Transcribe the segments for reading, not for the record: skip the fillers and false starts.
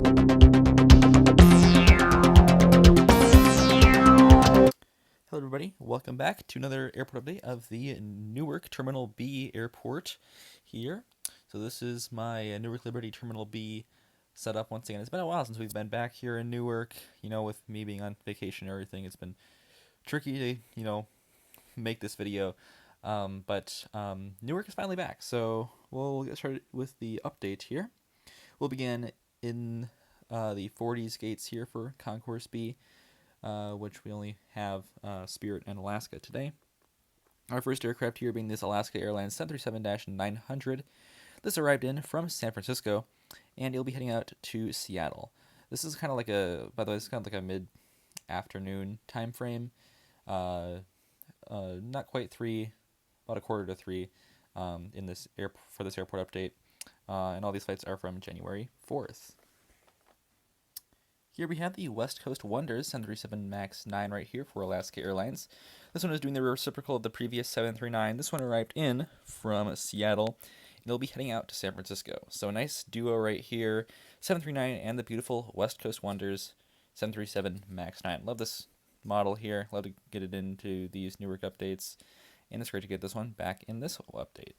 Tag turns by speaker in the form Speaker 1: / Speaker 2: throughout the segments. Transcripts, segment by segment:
Speaker 1: Hello everybody, welcome back to another airport update of the Newark Terminal B airport here. So this is my Newark Liberty Terminal B setup once again. It's been a while since we've been back here in Newark, with me being on vacation and everything. It's been tricky to, make this video, but Newark is finally back. So we'll get started with the update here. We'll begin in the 40s gates here for Concourse B. Which we only have Spirit and Alaska today. Our first aircraft here being this Alaska Airlines 737-900. This arrived in from San Francisco, and it'll be heading out to Seattle. This is kind of like by the way, it's kind of like a mid-afternoon time frame. Not quite 3, about a quarter to 3 in this for this airport update. And all these flights are from January 4th. Here we have the West Coast Wonders 737 MAX 9 right here for Alaska Airlines. This one is doing the reciprocal of the previous 739. This one arrived in from Seattle, and it'll be heading out to San Francisco. So a nice duo right here, 739 and the beautiful West Coast Wonders 737 MAX 9. Love this model here. Love to get it into these Newark updates, and it's great to get this one back in this whole update.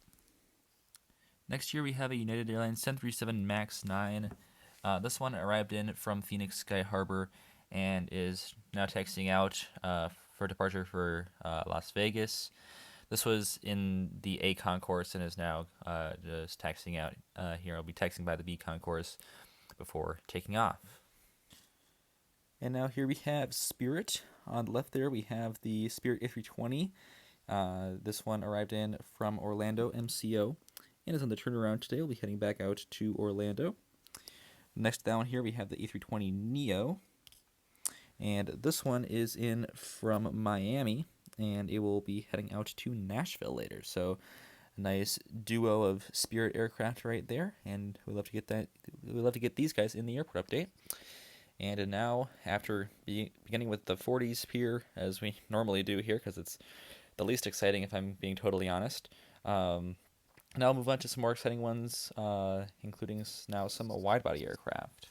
Speaker 1: Next year we have a United Airlines 737 MAX 9. This one arrived in from Phoenix Sky Harbor and is now taxiing out for departure for Las Vegas. This was in the A concourse and is now just taxiing out here. I'll be taxiing by the B concourse before taking off. And now here we have Spirit. On the left there we have the Spirit A320. This one arrived in from Orlando MCO and is on the turnaround today. We'll be heading back out to Orlando. Next down here we have the A320neo, and this one is in from Miami, and it will be heading out to Nashville later. So a nice duo of Spirit aircraft right there, and we love to get that. We love to get these guys in the airport update. And now, after beginning with the 40s here, as we normally do here, because it's the least exciting if I'm being totally honest. Now I'll move on to some more exciting ones, including now some wide-body aircraft.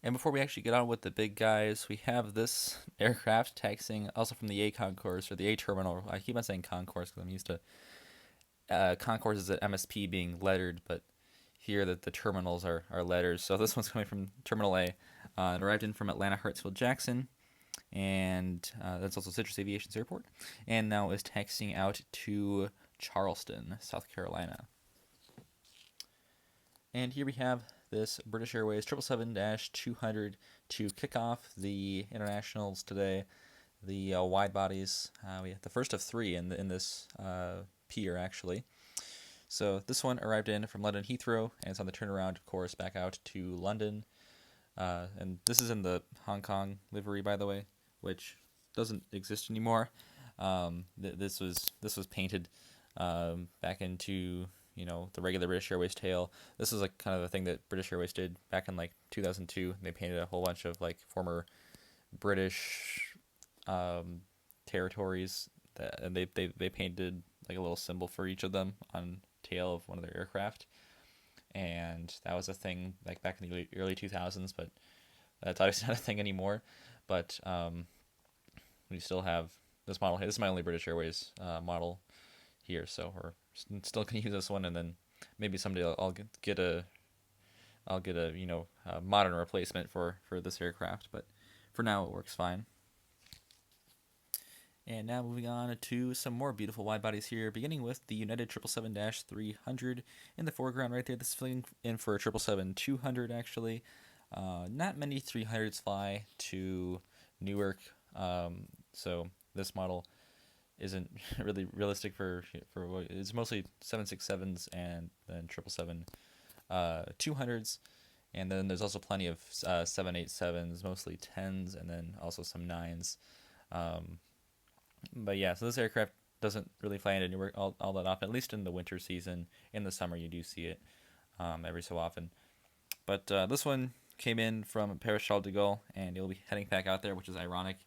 Speaker 1: And before we actually get on with the big guys, we have this aircraft taxiing also from the A concourse, or the A terminal. I keep on saying concourse because I'm used to concourses at MSP being lettered, but here the terminals are letters. So this one's coming from Terminal A. It arrived in from Atlanta Hartsfield Jackson, and that's also Citrus Aviation's airport, and now is taxiing out to Charleston, South Carolina. And here we have this British Airways 777-200 to kick off the internationals today, the wide bodies. We have the first of 3 in this pier, actually. So this one arrived in from London Heathrow, and it's on the turnaround, of course, back out to London. And this is in the Hong Kong livery, by the way, which doesn't exist anymore. This was painted back into the regular British Airways tail. This is like kind of the thing that British Airways did back in like 2002. They painted a whole bunch of like former British territories, and they painted like a little symbol for each of them on tail of one of their aircraft. And that was a thing like back in the early 2000s, but that's obviously not a thing anymore. But we still have this model. This is my only British Airways model here, so we're still gonna use this one, and then maybe someday I'll get a modern replacement for this aircraft, but for now it works fine. And now moving on to some more beautiful wide bodies here, beginning with the United 777-300 in the foreground right there. This is filling in for a 777-200 actually. Not many 300s fly to Newark, so this model isn't really realistic for what it's mostly 767s and then 777-200s, and then there's also plenty of 787s, mostly 10s, and then also some 9s. But yeah, so this aircraft doesn't really fly into Newark all that often, at least in the winter season. In the summer, you do see it every so often. But this one came in from Paris Charles de Gaulle, and it'll be heading back out there, which is ironic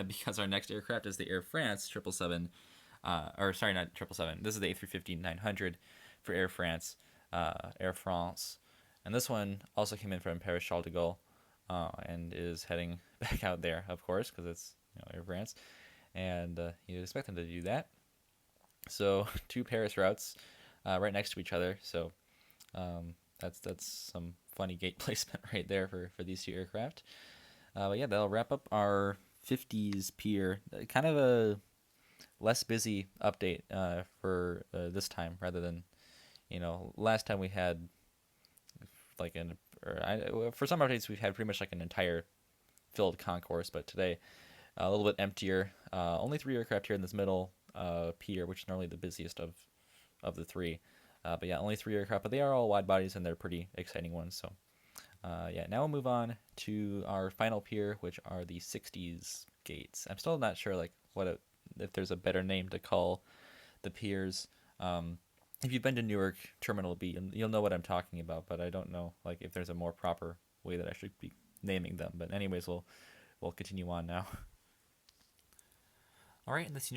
Speaker 1: because our next aircraft is the Air France 777, or sorry, not 777. This is the A350-900 for Air France, and And this one also came in from Paris Charles de Gaulle, and is heading back out there, of course, because it's Air France, and you'd expect them to do that. So 2 Paris routes right next to each other. So that's some funny gate placement right there for these 2 aircraft. But yeah, that'll wrap up our 50s pier. Kind of a less busy update for this time rather than last time we had like for some updates we've had pretty much like an entire filled concourse, but today a little bit emptier. Only 3 aircraft here in this middle pier, which is normally the busiest of the 3. But yeah, only 3 aircraft, but they are all wide bodies and they're pretty exciting ones. So yeah, now we'll move on to our final pier, which are the 60s gates. I'm still not sure like if there's a better name to call the piers. If you've been to Newark Terminal B, you'll know what I'm talking about, but I don't know like if there's a more proper way that I should be naming them. But anyways, we'll continue on now. All right, and this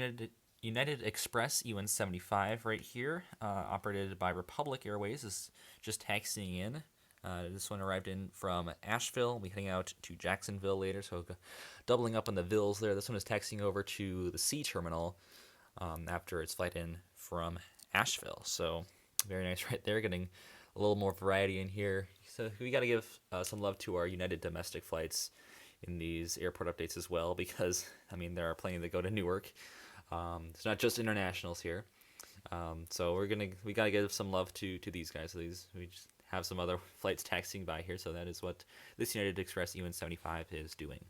Speaker 1: United Express E175 right here, operated by Republic Airways, is just taxiing in. This one arrived in from Asheville. We'll be heading out to Jacksonville later, so doubling up on the Vills there. This one is taxiing over to the C terminal after its flight in from Asheville. So very nice right there, getting a little more variety in here. So we got to give some love to our United domestic flights in these airport updates as well, because I mean there are plenty that go to Newark. It's not just internationals here. So we gotta give some love to these guys. So we just have some other flights taxiing by here. So that is what this United Express E175 is doing.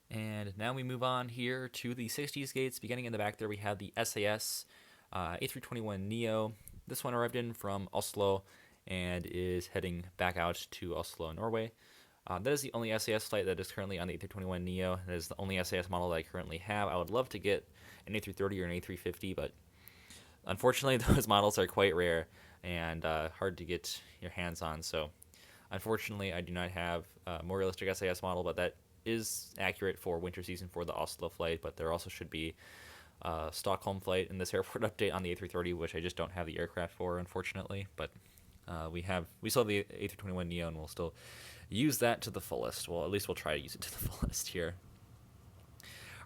Speaker 1: And now we move on here to the 60s gates. Beginning in the back there, we have the SAS A321neo. This one arrived in from Oslo and is heading back out to Oslo, Norway. That is the only SAS flight that is currently on the A321neo. That is the only SAS model that I currently have. I would love to get an A330 or an A350, but unfortunately those models are quite rare and hard to get your hands on. So unfortunately I do not have a more realistic SAS model, but that is accurate for winter season for the Oslo flight. But there also should be a Stockholm flight in this airport update on the A330, which I just don't have the aircraft for, unfortunately. But we still have the A321neo, and we'll still use that to the fullest. Well, at least we'll try to use it to the fullest here.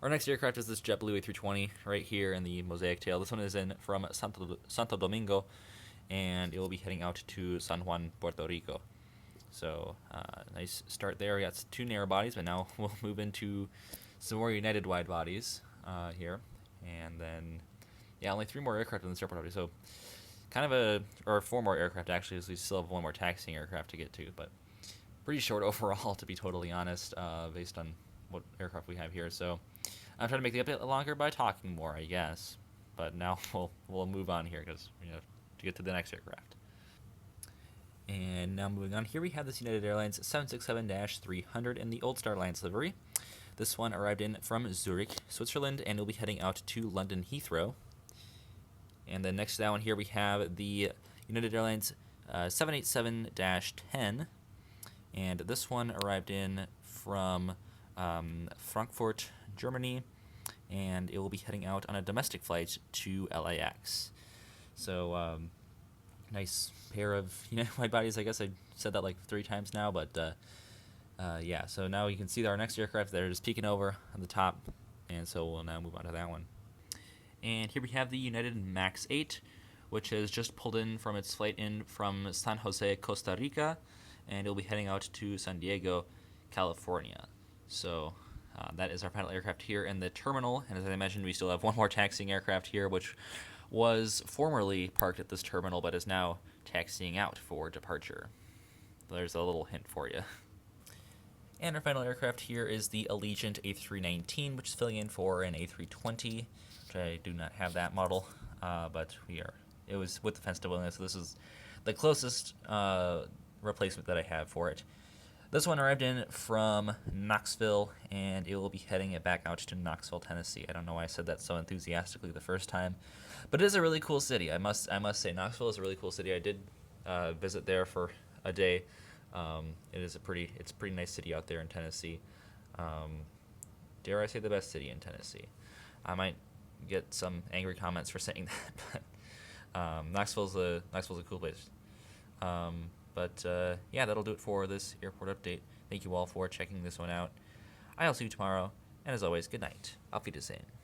Speaker 1: Our next aircraft is this JetBlue A320 right here in the mosaic tail. This one is in from Santo Domingo, and it will be heading out to San Juan, Puerto Rico. So nice start there. We got 2 narrow bodies, but now we'll move into some more United wide bodies here, and then yeah, only 3 more aircraft in this airport update. So kind of or 4 more aircraft actually, as we still have 1 more taxiing aircraft to get to, but pretty short overall, to be totally honest, based on what aircraft we have here. So I'm trying to make the update longer by talking more, I guess. But now we'll move on here because we have to get to the next aircraft. And now moving on, here we have this United Airlines 767-300 in the Old Star Alliance livery. This one arrived in from Zurich, Switzerland, and will be heading out to London Heathrow. And then next to that one here we have the United Airlines 787-10. And this one arrived in from Frankfurt, Germany, and it will be heading out on a domestic flight to LAX. So nice pair of wide bodies. I guess I said that like 3 times now, but yeah. So now you can see our next aircraft that are just peeking over on the top, and so we'll now move on to that one. And here we have the United MAX 8, which has just pulled in from its flight in from San Jose, Costa Rica, and it'll be heading out to San Diego, California. So that is our final aircraft here in the terminal. And as I mentioned, we still have 1 more taxiing aircraft here, which was formerly parked at this terminal, but is now taxiing out for departure. There's a little hint for you. And our final aircraft here is the Allegiant A319, which is filling in for an A320, which I do not have that model, but it was with the fenced wing, so this is the closest replacement that I have for it. This one arrived in from Knoxville, and it will be heading it back out to Knoxville, Tennessee. I don't know why I said that so enthusiastically the first time, but it is a really cool city. I must say Knoxville is a really cool city. I did visit there for a day. It's a pretty nice city out there in Tennessee. Dare I say the best city in Tennessee? I might get some angry comments for saying that, but Knoxville's a cool place. Yeah, that'll do it for this airport update. Thank you all for checking this one out. I'll see you tomorrow, and as always, good night. Auf Wiedersehen.